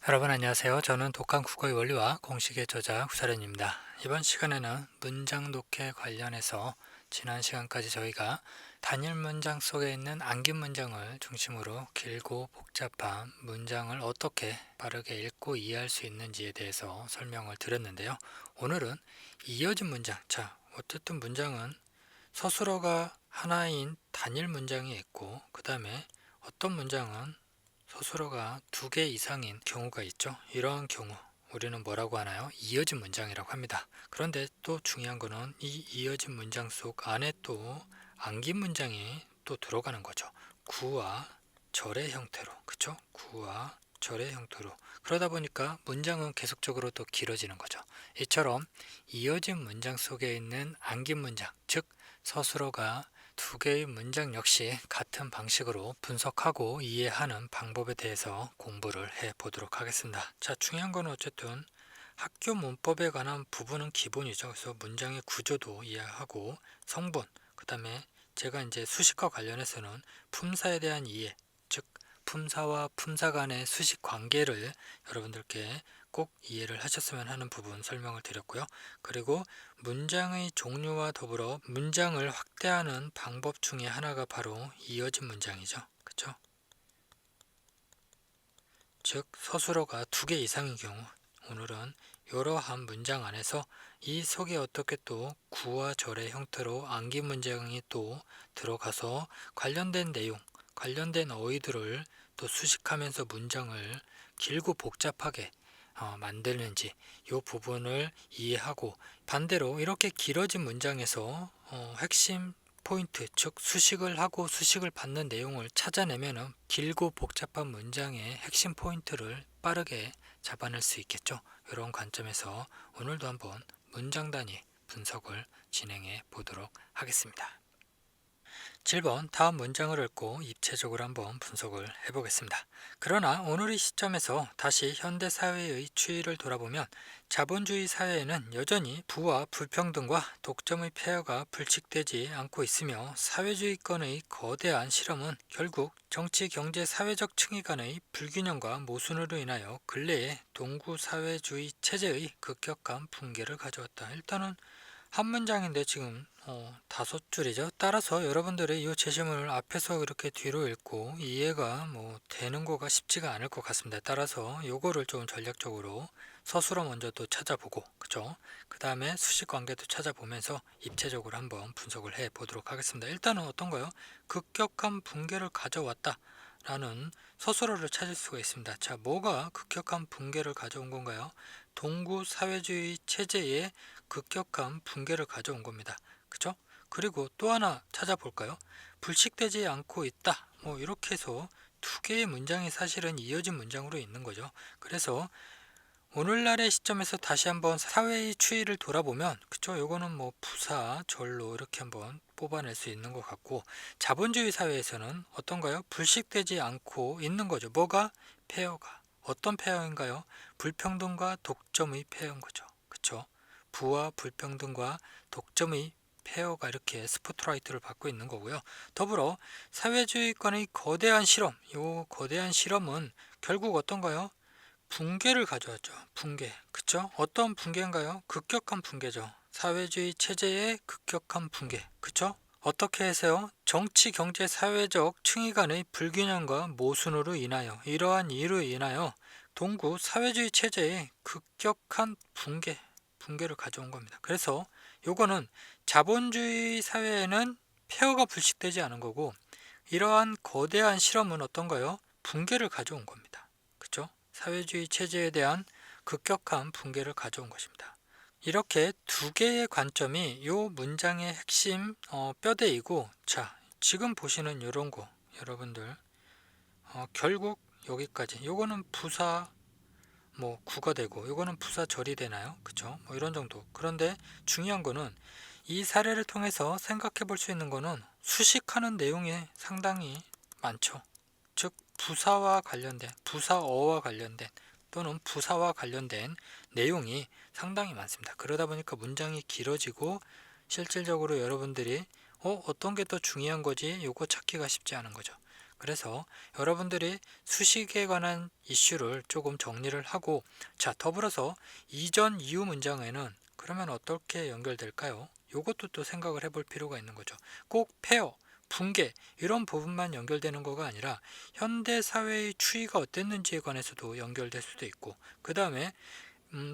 여러분 안녕하세요. 저는 독한 국어의 원리와 공식의 저자 구사련입니다. 이번 시간에는 문장 독해 관련해서 지난 시간까지 저희가 단일 문장 속에 있는 안긴 문장을 중심으로 길고 복잡한 문장을 어떻게 빠르게 읽고 이해할 수 있는지에 대해서 설명을 드렸는데요. 오늘은 이어진 문장, 어쨌든 문장은 서술어가 하나인 단일 문장이 있고 그 다음에 어떤 문장은 서술어가 두 개 이상인 경우가 있죠. 이러한 경우 우리는 뭐라고 하나요? 이어진 문장이라고 합니다. 그런데 또 중요한 거는 이 이어진 문장 속 안에 또 안긴 문장이 또 들어가는 거죠. 구와 절의 형태로, 그쵸? 구와 절의 형태로. 그러다 보니까 문장은 계속적으로 또 길어지는 거죠. 이처럼 이어진 문장 속에 있는 안긴 문장, 즉 서술어가 두 개의 문장 역시 같은 방식으로 분석하고 이해하는 방법에 대해서 공부를 해 보도록 하겠습니다. 중요한 건 어쨌든 학교 문법에 관한 부분은 기본이죠. 그래서 문장의 구조도 이해하고 성분, 그 다음에 제가 이제 수식과 관련해서는 품사에 대한 이해, 즉 품사와 품사 간의 수식 관계를 여러분들께 꼭 이해를 하셨으면 하는 부분 설명을 드렸고요. 그리고 문장의 종류와 더불어 문장을 확대하는 방법 중에 하나가 바로 이어진 문장이죠. 그쵸? 즉 서술어가 두 개 이상의 경우 오늘은 이러한 문장 안에서 이 속에 어떻게 또 구와 절의 형태로 안긴 문장이 또 들어가서 관련된 내용, 관련된 어휘들을 또 수식하면서 문장을 길고 복잡하게 만드는지 이 부분을 이해하고 반대로 이렇게 길어진 문장에서 핵심 포인트, 즉 수식을 하고 수식을 받는 내용을 찾아내면 길고 복잡한 문장의 핵심 포인트를 빠르게 잡아낼 수 있겠죠. 이런 관점에서 오늘도 한번 문장 단위 분석을 진행해 보도록 하겠습니다. 7번 다음 문장을 읽고 입체적으로 한번 분석을 해보겠습니다. 그러나 오늘의 시점에서 다시 현대 사회의 추이를 돌아보면 자본주의 사회에는 여전히 부와 불평등과 독점의 폐허가 불식되지 않고 있으며 사회주의권의 거대한 실험은 결국 정치, 경제, 사회적 층위 간의 불균형과 모순으로 인하여 근래에 동구 사회주의 체제의 급격한 붕괴를 가져왔다. 일단은 한 문장인데 지금 5줄이죠. 따라서 여러분들이 이 제시문을 앞에서 이렇게 뒤로 읽고 이해가 되는 거가 쉽지가 않을 것 같습니다. 따라서 요거를 좀 전략적으로 서술어 먼저 또 찾아보고, 그죠? 그 다음에 수식 관계도 찾아보면서 입체적으로 한번 분석을 해 보도록 하겠습니다. 일단은 어떤가요? 급격한 붕괴를 가져왔다 라는 서술어를 찾을 수가 있습니다. 뭐가 급격한 붕괴를 가져온 건가요? 동구 사회주의 체제의 급격한 붕괴를 가져온 겁니다. 그죠? 그리고 또 하나 찾아볼까요? 불식되지 않고 있다. 이렇게 해서 두 개의 문장이 사실은 이어진 문장으로 있는 거죠. 그래서 오늘날의 시점에서 다시 한번 사회의 추이를 돌아보면, 그쵸? 요거는 부사, 절로 이렇게 한번 뽑아낼 수 있는 것 같고, 자본주의 사회에서는 어떤가요? 불식되지 않고 있는 거죠. 뭐가? 폐허가. 어떤 폐허인가요? 불평등과 독점의 폐허인 거죠. 그쵸? 부와 불평등과 독점의 폐허가 이렇게 스포트라이트를 받고 있는 거고요. 더불어 사회주의권의 거대한 실험, 요 거대한 실험은 결국 어떤가요? 붕괴를 가져왔죠. 붕괴. 그쵸? 어떤 붕괴인가요? 급격한 붕괴죠. 사회주의 체제의 급격한 붕괴. 그쵸? 어떻게 해서요? 정치, 경제, 사회적 층위 간의 불균형과 모순으로 인하여 이러한 이유로 인하여 동구 사회주의 체제의 급격한 붕괴를 가져온 겁니다. 그래서 요거는 자본주의 사회에는 폐허가 불식되지 않은 거고 이러한 거대한 실험은 어떤가요? 붕괴를 가져온 겁니다. 그쵸? 사회주의 체제에 대한 급격한 붕괴를 가져온 것입니다. 이렇게 두 개의 관점이 이 문장의 핵심 뼈대이고, 지금 보시는 이런 거 여러분들 결국 여기까지 요거는 부사 구가 되고 요거는 부사 절이 되나요? 그쵸? 이런 정도. 그런데 중요한 거는 이 사례를 통해서 생각해 볼 수 있는 거는 수식하는 내용이 상당히 많죠. 즉 부사와 관련된 부사어와 관련된 또는 부사와 관련된 내용이 상당히 많습니다. 그러다 보니까 문장이 길어지고 실질적으로 여러분들이 어떤 게 더 중요한 거지? 요거 찾기가 쉽지 않은 거죠. 그래서 여러분들이 수식에 관한 이슈를 조금 정리를 하고, 자, 더불어서 이전 이후 문장에는 그러면 어떻게 연결될까요? 이것도 또 생각을 해볼 필요가 있는 거죠. 꼭 폐허, 붕괴 이런 부분만 연결되는 거가 아니라 현대 사회의 추이가 어땠는지에 관해서도 연결될 수도 있고, 그 다음에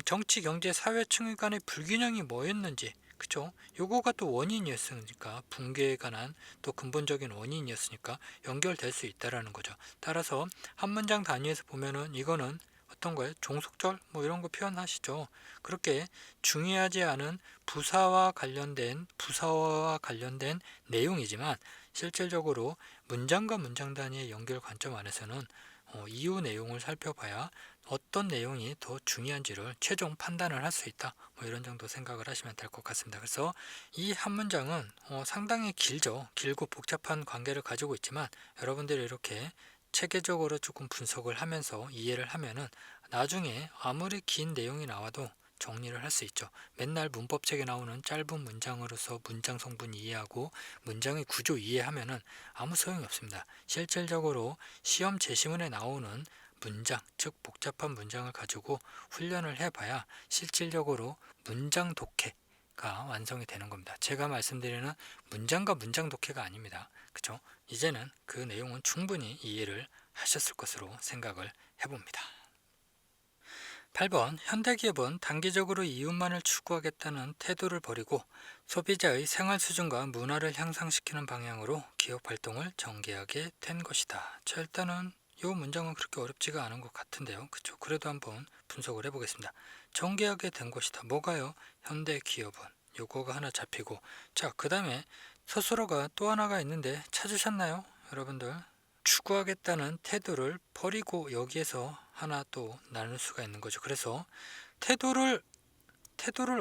정치, 경제, 사회층 간의 불균형이 뭐였는지, 그쵸? 요거가 또 원인이었으니까, 붕괴에 관한 또 근본적인 원인이었으니까 연결될 수 있다라는 거죠. 따라서 한 문장 단위에서 보면은 이거는 어떤 거예요? 종속절 뭐 이런 거 표현하시죠. 그렇게 중요하지 않은 부사와 관련된 내용이지만, 실질적으로 문장과 문장 단위의 연결 관점 안에서는 이후 내용을 살펴봐야 어떤 내용이 더 중요한지를 최종 판단을 할 수 있다. 뭐 이런 정도 생각을 하시면 될 것 같습니다. 그래서 이 한 문장은 상당히 길고 복잡한 관계를 가지고 있지만, 여러분들이 이렇게 체계적으로 조금 분석을 하면서 이해를 하면은 나중에 아무리 긴 내용이 나와도 정리를 할 수 있죠. 맨날 문법책에 나오는 짧은 문장으로서 문장 성분 이해하고 문장의 구조 이해하면은 아무 소용이 없습니다. 실질적으로 시험 제시문에 나오는 문장, 즉 복잡한 문장을 가지고 훈련을 해봐야 실질적으로 문장 독해가 완성이 되는 겁니다. 제가 말씀드리는 문장과 문장 독해가 아닙니다. 그죠? 이제는 그 내용은 충분히 이해를 하셨을 것으로 생각을 해봅니다. 8번 현대기업은 단기적으로 이윤만을 추구하겠다는 태도를 버리고 소비자의 생활 수준과 문화를 향상시키는 방향으로 기업 활동을 전개하게 된 것이다. 자, 일단은 이 문장은 그렇게 어렵지가 않은 것 같은데요. 그쵸? 그래도 한번 분석을 해보겠습니다. 전개하게 된 것이다. 뭐가요? 현대기업은. 요거가 하나 잡히고, 자, 그 다음에 스스로가 또 하나가 있는데 찾으셨나요? 여러분들? 추구하겠다는 태도를 버리고, 여기에서 하나 또 나눌 수가 있는 거죠. 그래서 태도를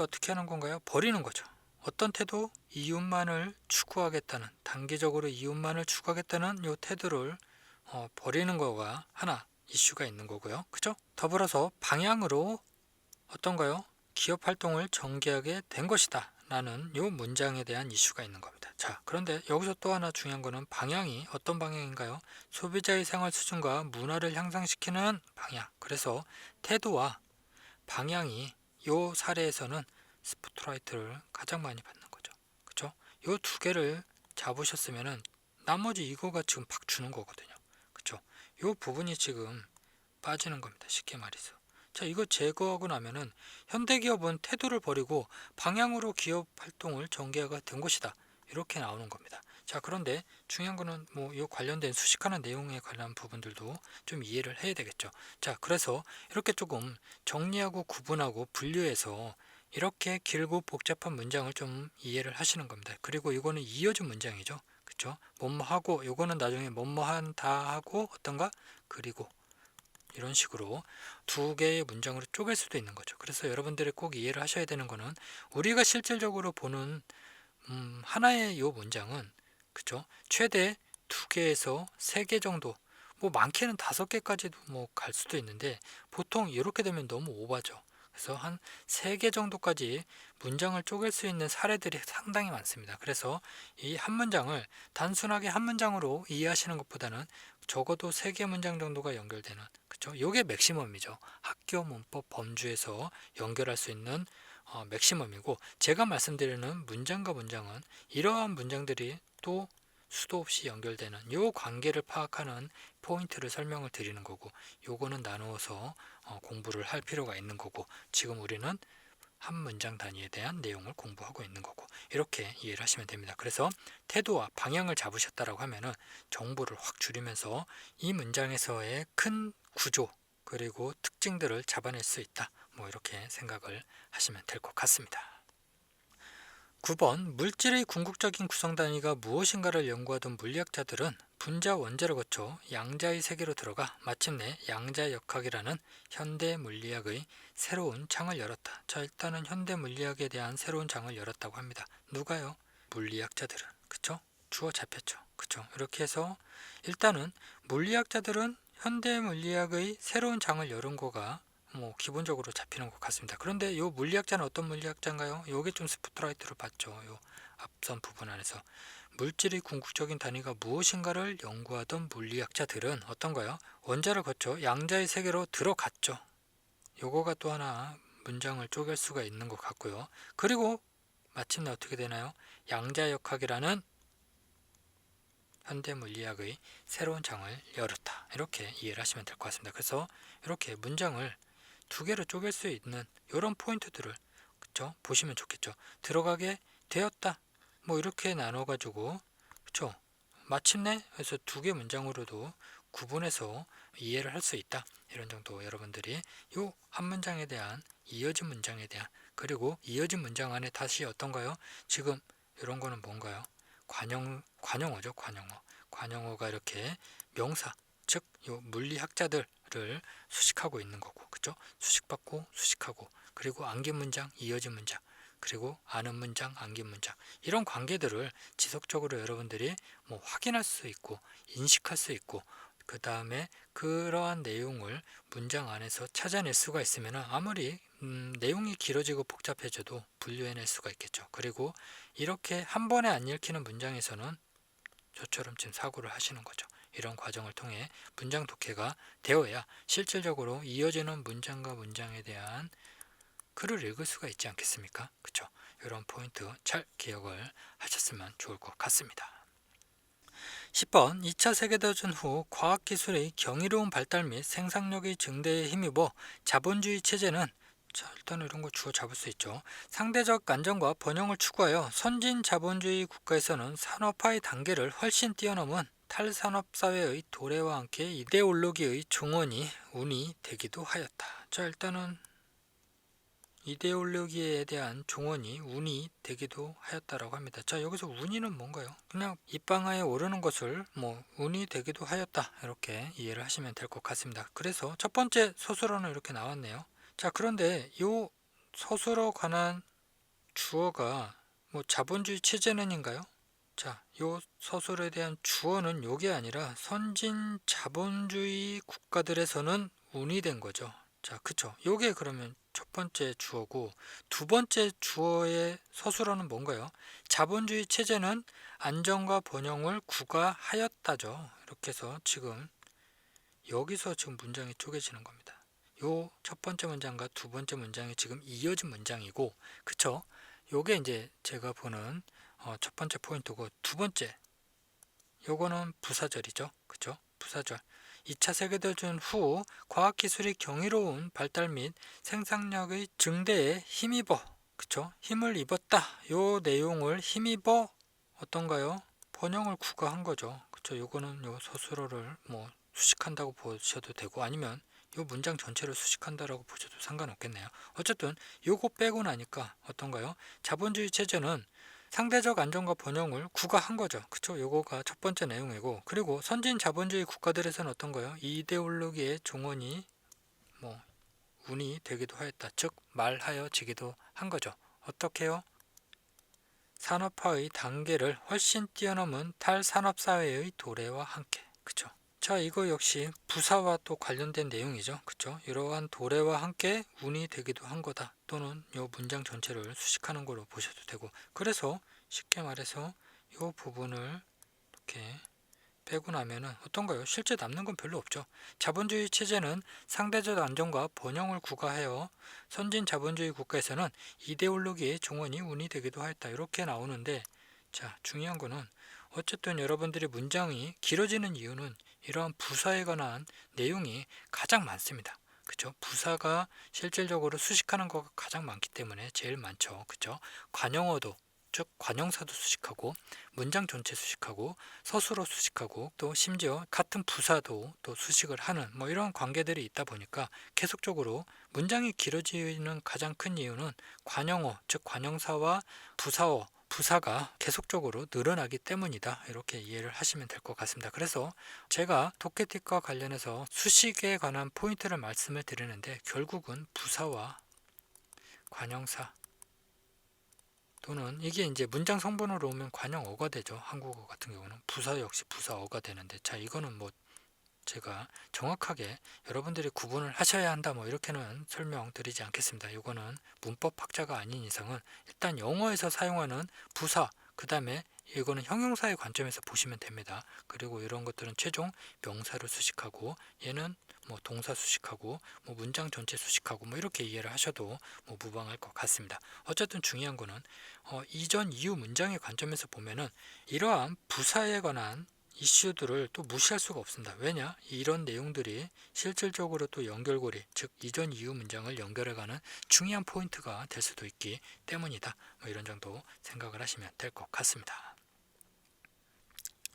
어떻게 하는 건가요? 버리는 거죠. 어떤 태도? 이윤만을 추구하겠다는, 단기적으로 이윤만을 추구하겠다는 이 태도를 버리는 거가 하나 이슈가 있는 거고요. 그죠? 더불어서 방향으로 어떤가요? 기업 활동을 전개하게 된 것이다 라는 이 문장에 대한 이슈가 있는 겁니다. 자, 그런데 여기서 또 하나 중요한 거는 방향이 어떤 방향인가요? 소비자의 생활 수준과 문화를 향상시키는 방향. 그래서 태도와 방향이 이 사례에서는 스포트라이트를 가장 많이 받는 거죠. 그렇죠? 이 두 개를 잡으셨으면은 나머지 이거가 지금 팍 주는 거거든요. 그렇죠? 이 부분이 지금 빠지는 겁니다. 쉽게 말해서. 자, 이거 제거하고 나면은 현대기업은 태도를 버리고 방향으로 기업 활동을 전개가 된 것이다. 이렇게 나오는 겁니다. 자, 그런데 중요한 거는 뭐 이 관련된 수식하는 내용에 관한 부분들도 좀 이해를 해야 되겠죠. 자, 그래서 이렇게 조금 정리하고 구분하고 분류해서 이렇게 길고 복잡한 문장을 좀 이해를 하시는 겁니다. 그리고 이거는 이어진 문장이죠. 그쵸? 뭐뭐 하고, 요거는 나중에 뭐뭐 한다 하고 어떤가? 그리고 이런 식으로 두 개의 문장으로 쪼갤 수도 있는 거죠. 그래서 여러분들이 꼭 이해를 하셔야 되는 거는, 우리가 실질적으로 보는 하나의 이 문장은, 그죠? 최대 두 개에서 세 개 정도, 뭐 많게는 다섯 개까지도 뭐 갈 수도 있는데, 보통 이렇게 되면 너무 오바죠. 그래서 한 세 개 정도까지 문장을 쪼갤 수 있는 사례들이 상당히 많습니다. 그래서 이 한 문장을 단순하게 한 문장으로 이해하시는 것보다는 적어도 세 개 문장 정도가 연결되는, 그죠? 요게 맥시멈이죠. 학교 문법 범주에서 연결할 수 있는 맥시멈이고, 제가 말씀드리는 문장과 문장은 이러한 문장들이 또 수도 없이 연결되는 요 관계를 파악하는 포인트를 설명을 드리는 거고, 요거는 나누어서 공부를 할 필요가 있는 거고, 지금 우리는 한 문장 단위에 대한 내용을 공부하고 있는 거고, 이렇게 이해를 하시면 됩니다. 그래서 태도와 방향을 잡으셨다라고 하면은 정보를 확 줄이면서 이 문장에서의 큰 구조 그리고 특징들을 잡아낼 수 있다. 뭐 이렇게 생각을 하시면 될 것 같습니다. 9번 물질의 궁극적인 구성 단위가 무엇인가를 연구하던 물리학자들은 분자 원자를 거쳐 양자의 세계로 들어가 마침내 양자역학이라는 현대 물리학의 새로운 창을 열었다. 자, 일단은 현대 물리학에 대한 새로운 장을 열었다고 합니다. 누가요? 물리학자들은. 그쵸? 주어 잡혔죠. 그쵸? 이렇게 해서 일단은 물리학자들은 현대 물리학의 새로운 장을 열은 거가 뭐 기본적으로 잡히는 것 같습니다. 그런데 이 물리학자는 어떤 물리학자인가요? 요게 좀 스포트라이트를 받죠. 요 앞선 부분 안에서 물질의 궁극적인 단위가 무엇인가를 연구하던 물리학자들은 어떤가요? 원자를 거쳐 양자의 세계로 들어갔죠. 요거가 또 하나 문장을 쪼갤 수가 있는 것 같고요. 그리고 마침내 어떻게 되나요? 양자역학이라는 현대 물리학의 새로운 장을 열었다. 이렇게 이해를 하시면 될 것 같습니다. 그래서 이렇게 문장을 두 개로 쪼갤 수 있는 이런 포인트들을 그쵸? 보시면 좋겠죠. 들어가게 되었다. 뭐 이렇게 나눠 가지고 그쵸? 마침내 그래서 두 개 문장으로도 구분해서 이해를 할 수 있다. 이런 정도 여러분들이 요 한 문장에 대한 이어진 문장에 대한 그리고 이어진 문장 안에 다시 어떤가요? 지금 이런 거는 뭔가요? 관용어죠. 관용어가 이렇게 명사 즉 요 물리학자들을 수식하고 있는 거고 그죠? 수식받고 수식하고 그리고 안긴 문장 이어진 문장 그리고 아는 문장 안긴 문장 이런 관계들을 지속적으로 여러분들이 뭐 확인할 수 있고 인식할 수 있고 그 다음에 그러한 내용을 문장 안에서 찾아낼 수가 있으면 아무리 내용이 길어지고 복잡해져도 분류해낼 수가 있겠죠. 그리고 이렇게 한 번에 안 읽히는 문장에서는 저처럼 지금 사고를 하시는 거죠. 이런 과정을 통해 문장 독해가 되어야 실질적으로 이어지는 문장과 문장에 대한 글을 읽을 수가 있지 않겠습니까? 그쵸? 이런 포인트 잘 기억을 하셨으면 좋을 것 같습니다. 10번 2차 세계대전 후 과학기술의 경이로운 발달 및 생산력의 증대에 힘입어 자본주의 체제는 자, 일단 이런 거 주어 잡을 수 있죠. 상대적 안정과 번영을 추구하여 선진 자본주의 국가에서는 산업화의 단계를 훨씬 뛰어넘은 탈산업 사회의 도래와 함께 이데올로기의 종언이 운이 되기도 하였다. 자, 일단은 이데올로기에 대한 종언이 운이 되기도 하였다라고 합니다. 자, 여기서 운이는 뭔가요? 그냥 입방아에 오르는 것을 뭐 운이 되기도 하였다 이렇게 이해를 하시면 될 것 같습니다. 그래서 첫 번째 서술어는 이렇게 나왔네요. 자, 그런데 이 서술어 관한 주어가 뭐 자본주의 체제는인가요? 자, 요 서술에 대한 주어는 요게 아니라 선진 자본주의 국가들에서는 운이 된 거죠. 자, 그쵸. 요게 그러면 첫 번째 주어고 두 번째 주어의 서술어는 뭔가요? 자본주의 체제는 안정과 번영을 구가하였다죠. 이렇게 해서 지금 여기서 지금 문장이 쪼개지는 겁니다. 요 첫 번째 문장과 두 번째 문장이 지금 이어진 문장이고 그쵸? 요게 이제 제가 보는 첫 번째 포인트고 두 번째 요거는 부사절이죠. 그쵸? 부사절 2차 세계대전 후 과학기술이 경이로운 발달 및 생산력의 증대에 힘입어 그쵸? 힘을 입었다. 요 내용을 힘입어 어떤가요? 번영을 구가한 거죠. 그쵸? 요거는 요 서술어를 뭐 수식한다고 보셔도 되고 아니면 요 문장 전체를 수식한다라고 보셔도 상관없겠네요. 어쨌든 요거 빼고 나니까 어떤가요? 자본주의 체제는 상대적 안정과 번영을 구가한 거죠. 그쵸? 요거가 첫 번째 내용이고 그리고 선진 자본주의 국가들에서는 어떤가요? 이데올로기의 종언이 뭐 운이 되기도 하였다. 즉 말하여지기도 한 거죠. 어떻게요? 산업화의 단계를 훨씬 뛰어넘은 탈산업사회의 도래와 함께 그쵸? 자, 이거 역시 부사와 또 관련된 내용이죠. 그쵸? 이러한 도래와 함께 운이 되기도 한 거다. 또는 이 문장 전체를 수식하는 걸로 보셔도 되고 그래서 쉽게 말해서 이 부분을 이렇게 빼고 나면은 어떤가요? 실제 남는 건 별로 없죠. 자본주의 체제는 상대적 안정과 번영을 구가하여 선진 자본주의 국가에서는 이데올로기의 종언이 운이 되기도 하였다. 이렇게 나오는데 자, 중요한 거는 어쨌든 여러분들이 문장이 길어지는 이유는 이러한 부사에 관한 내용이 가장 많습니다. 그죠? 부사가 실질적으로 수식하는 거가 가장 많기 때문에 제일 많죠. 그죠? 관용어도 즉 관용사도 수식하고 문장 전체 수식하고 서술어 수식하고 또 심지어 같은 부사도 또 수식을 하는 뭐 이런 관계들이 있다 보니까 계속적으로 문장이 길어지는 가장 큰 이유는 관용어 즉 관용사와 부사어 부사가 계속적으로 늘어나기 때문이다. 이렇게 이해를 하시면 될 것 같습니다. 그래서 제가 토케틱과 관련해서 수식에 관한 포인트를 말씀을 드리는데 결국은 부사와 관용사 또는 이게 이제 문장 성분으로 오면 관용어가 되죠. 한국어 같은 경우는 부사 역시 부사어가 되는데 자 이거는 뭐 제가 정확하게 여러분들이 구분을 하셔야 한다 뭐 이렇게는 설명드리지 않겠습니다. 이거는 문법 학자가 아닌 이상은 일단 영어에서 사용하는 부사 그 다음에 이거는 형용사의 관점에서 보시면 됩니다. 그리고 이런 것들은 최종 명사를 수식하고 얘는 뭐 동사 수식하고 뭐 문장 전체 수식하고 뭐 이렇게 이해를 하셔도 뭐 무방할 것 같습니다. 어쨌든 중요한 거는 이전 이후 문장의 관점에서 보면은 이러한 부사에 관한 이슈들을 또 무시할 수가 없습니다. 왜냐? 이런 내용들이 실질적으로 또 연결고리, 즉 이전 이후 문장을 연결해가는 중요한 포인트가 될 수도 있기 때문이다. 뭐 이런 정도 생각을 하시면 될 것 같습니다.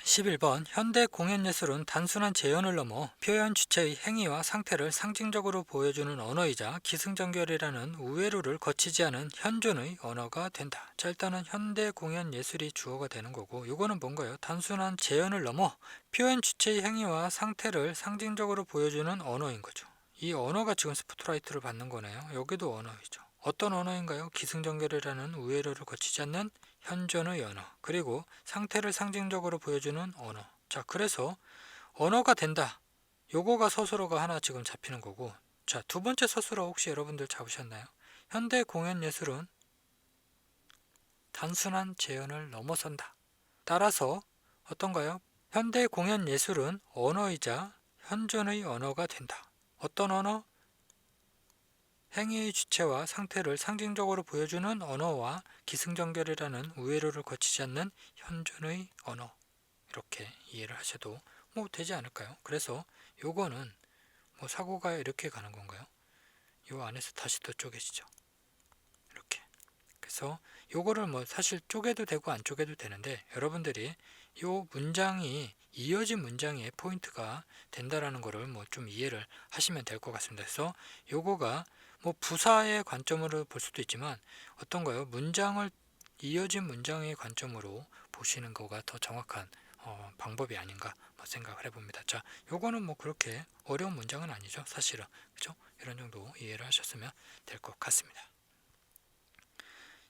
11번 현대 공연예술은 단순한 재현을 넘어 표현 주체의 행위와 상태를 상징적으로 보여주는 언어이자 기승전결이라는 우회로를 거치지 않은 현존의 언어가 된다. 자, 일단은 현대 공연예술이 주어가 되는 거고 이거는 뭔가요? 단순한 재현을 넘어 표현 주체의 행위와 상태를 상징적으로 보여주는 언어인 거죠. 이 언어가 지금 스포트라이트를 받는 거네요. 여기도 언어이죠. 어떤 언어인가요? 기승전결이라는 우회로를 거치지 않는 현존의 언어, 그리고 상태를 상징적으로 보여주는 언어. 자, 그래서 언어가 된다. 요거가 서술어가 하나 지금 잡히는 거고, 자, 두 번째 서술어 혹시 여러분들 잡으셨나요? 현대 공연 예술은 단순한 재현을 넘어선다. 따라서 어떤가요? 현대 공연 예술은 언어이자 현존의 언어가 된다. 어떤 언어? 행위의 주체와 상태를 상징적으로 보여주는 언어와 기승전결이라는 우회로를 거치지 않는 현존의 언어, 이렇게 이해를 하셔도 뭐 되지 않을까요? 그래서 요거는 뭐 사고가 이렇게 가는 건가요? 요 안에서 다시 또 쪼개지죠. 이렇게. 그래서 요거를 뭐 사실 쪼개도 되고 안 쪼개도 되는데 여러분들이 요 문장이 이어진 문장의 포인트가 된다라는 거를 뭐 좀 이해를 하시면 될 것 같습니다. 그래서 요거가 뭐 부사의 관점으로 볼 수도 있지만 어떤가요? 문장을 이어진 문장의 관점으로 보시는 거가 더 정확한 방법이 아닌가 뭐 생각을 해봅니다. 자, 요거는 뭐 그렇게 어려운 문장은 아니죠, 사실은. 그죠? 이런 정도 이해를 하셨으면 될 것 같습니다.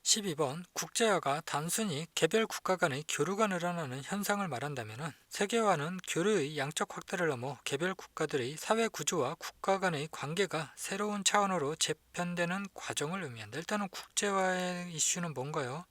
12번 국제화가 단순히 개별 국가 간의 교류가 늘어나는 현상을 말한다면 세계화는 교류의 양적 확대를 넘어 개별 국가들의 사회 구조와 국가 간의 관계가 새로운 차원으로 재편되는 과정을 의미한다. 일단은 국제화의 이슈는 뭔가요?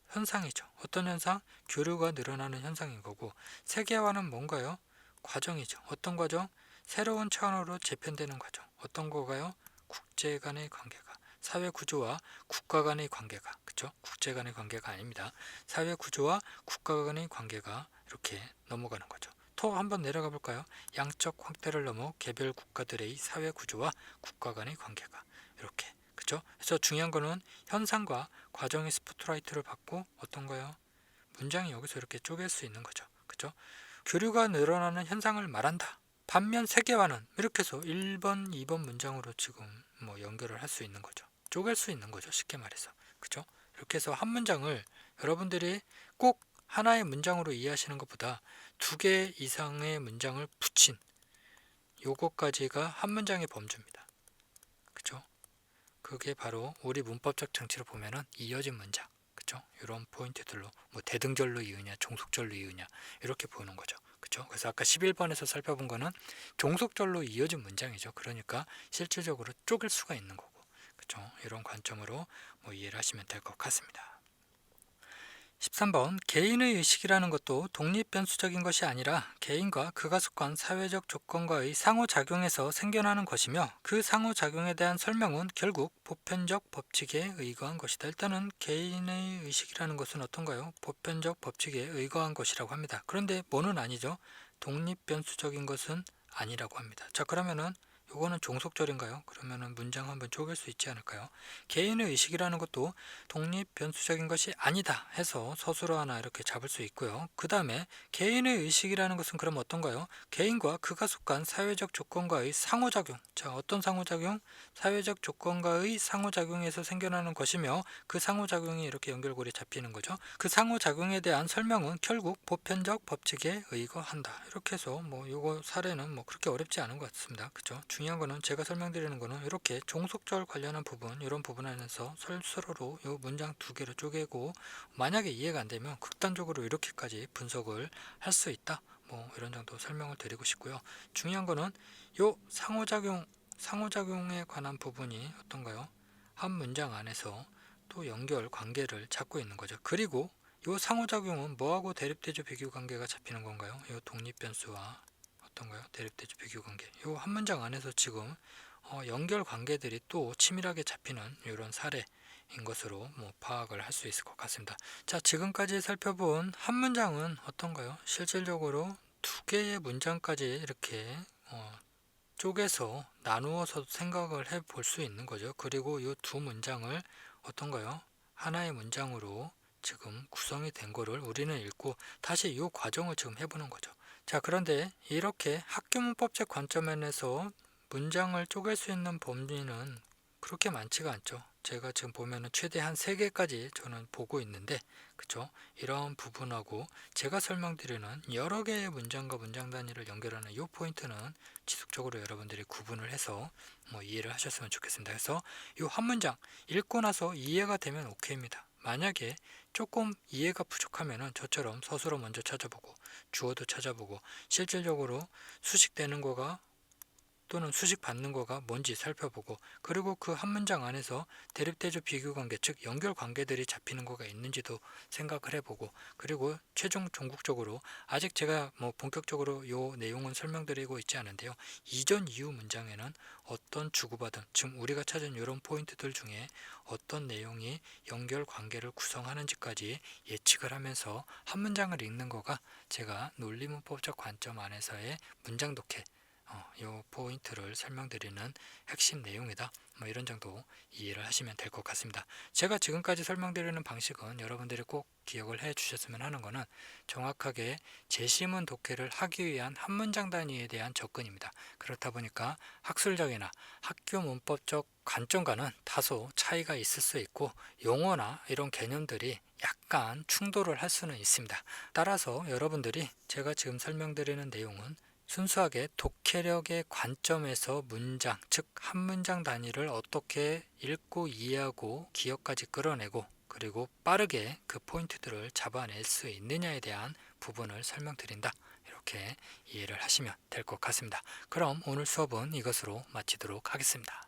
현상이죠. 어떤 현상? 교류가 늘어나는 현상인 거고, 세계화는 뭔가요? 과정이죠. 어떤 과정? 새로운 차원으로 재편되는 과정. 어떤 거가요? 국제 간의 관계가, 사회 구조와 국가 간의 관계가, 그쵸? 국제 간의 관계가 아닙니다. 사회 구조와 국가 간의 관계가 이렇게 넘어가는 거죠. 더 한번 내려가 볼까요? 양적 확대를 넘어 개별 국가들의 사회 구조와 국가 간의 관계가 이렇게, 그죠? 그래서 중요한 거는 현상과 과정의 스포트라이트를 받고 어떤가요? 문장이 여기서 이렇게 쪼갤 수 있는 거죠. 그죠? 교류가 늘어나는 현상을 말한다. 반면 세계화는 이렇게 해서 1번, 2번 문장으로 지금 뭐 연결을 할 수 있는 거죠. 쪼갤 수 있는 거죠. 쉽게 말해서. 그죠? 이렇게 해서 한 문장을 여러분들이 꼭 하나의 문장으로 이해하시는 것보다 두 개 이상의 문장을 붙인 요거까지가 한 문장의 범주입니다. 그죠? 그게 바로 우리 문법적 장치로 보면은 이어진 문장, 그죠? 이런 포인트들로 뭐 대등절로 이으냐, 종속절로 이으냐 이렇게 보는 거죠, 그죠? 그래서 아까 11번에서 살펴본 거는 종속절로 이어진 문장이죠. 그러니까 실질적으로 쪼갤 수가 있는 거고, 그죠? 이런 관점으로 뭐 이해를 하시면 될 것 같습니다. 13번 개인의 의식이라는 것도 독립변수적인 것이 아니라 개인과 그가 속한 사회적 조건과의 상호작용에서 생겨나는 것이며 그 상호작용에 대한 설명은 결국 보편적 법칙에 의거한 것이다. 일단은 개인의 의식이라는 것은 어떤가요? 보편적 법칙에 의거한 것이라고 합니다. 그런데 뭐는 아니죠? 독립변수적인 것은 아니라고 합니다. 자, 그러면은 이거는 종속절인가요? 그러면은 문장 한번 쪼갤 수 있지 않을까요? 개인의 의식이라는 것도 독립 변수적인 것이 아니다 해서 서술어 하나 이렇게 잡을 수 있고요. 그 다음에 개인의 의식이라는 것은 그럼 어떤가요? 개인과 그가 속한 사회적 조건과의 상호작용. 자, 어떤 상호작용? 사회적 조건과의 상호작용에서 생겨나는 것이며 그 상호작용이 이렇게 연결고리 잡히는 거죠. 그 상호작용에 대한 설명은 결국 보편적 법칙에 의거한다. 이렇게 해서 뭐 요거 사례는 뭐 그렇게 어렵지 않은 것 같습니다. 그죠? 중요한 거는 제가 설명드리는 거는 이렇게 종속절 관련한 부분, 이런 부분 안에서 서술어로 요 문장 두 개로 쪼개고 만약에 이해가 안 되면 극단적으로 이렇게까지 분석을 할 수 있다. 뭐 이런 정도 설명을 드리고 싶고요. 중요한 거는 요 상호작용에 관한 부분이 어떤가요? 한 문장 안에서 또 연결 관계를 찾고 있는 거죠. 그리고 요 상호작용은 뭐하고 대립대조 비교관계가 잡히는 건가요? 요 독립변수와 어떤가요? 대립대조 비교관계. 요 한 문장 안에서 지금 연결관계들이 또 치밀하게 잡히는 이런 사례인 것으로 파악을 할 수 있을 것 같습니다. 자, 지금까지 살펴본 한 문장은 어떤가요? 실질적으로 두 개의 문장까지 이렇게 쪼개서 나누어서 생각을 해 볼 수 있는 거죠. 그리고 이 두 문장을 어떤가요? 하나의 문장으로 지금 구성이 된 거를 우리는 읽고 다시 이 과정을 지금 해보는 거죠. 자, 그런데 이렇게 학교문법적 관점에서 문장을 쪼갤 수 있는 범위는 그렇게 많지가 않죠. 제가 지금 보면은 최대한 3개까지 저는 보고 있는데, 그쵸? 이런 부분하고 제가 설명드리는 여러 개의 문장과 문장 단위를 연결하는 이 포인트는 지속적으로 여러분들이 구분을 해서 이해를 하셨으면 좋겠습니다. 그래서 이 한 문장 읽고 나서 이해가 되면 오케이입니다. 만약에 조금 이해가 부족하면은 저처럼 서술어 먼저 찾아보고 주어도 찾아보고 실질적으로 수식되는 거가 또는 수식 받는 거가 뭔지 살펴보고, 그리고 그 한 문장 안에서 대립대조 비교관계, 즉 연결관계들이 잡히는 거가 있는지도 생각을 해보고, 그리고 최종 종국적으로 아직 제가 본격적으로 요 내용은 설명드리고 있지 않은데요, 이전 이후 문장에는 어떤 주고받은, 지금 우리가 찾은 이런 포인트들 중에 어떤 내용이 연결관계를 구성하는지까지 예측을 하면서 한 문장을 읽는 거가 제가 논리문법적 관점 안에서의 문장 독해 이 포인트를 설명드리는 핵심 내용이다. 이런 정도 이해를 하시면 될 것 같습니다. 제가 지금까지 설명드리는 방식은 여러분들이 꼭 기억을 해 주셨으면 하는 것은 정확하게 제시문 독해를 하기 위한 한 문장 단위에 대한 접근입니다. 그렇다 보니까 학술적이나 학교 문법적 관점과는 다소 차이가 있을 수 있고 용어나 이런 개념들이 약간 충돌을 할 수는 있습니다. 따라서 여러분들이 제가 지금 설명드리는 내용은 순수하게 독해력의 관점에서 문장, 즉 한 문장 단위를 어떻게 읽고 이해하고 기억까지 끌어내고 그리고 빠르게 그 포인트들을 잡아낼 수 있느냐에 대한 부분을 설명드린다. 이렇게 이해를 하시면 될 것 같습니다. 그럼 오늘 수업은 이것으로 마치도록 하겠습니다.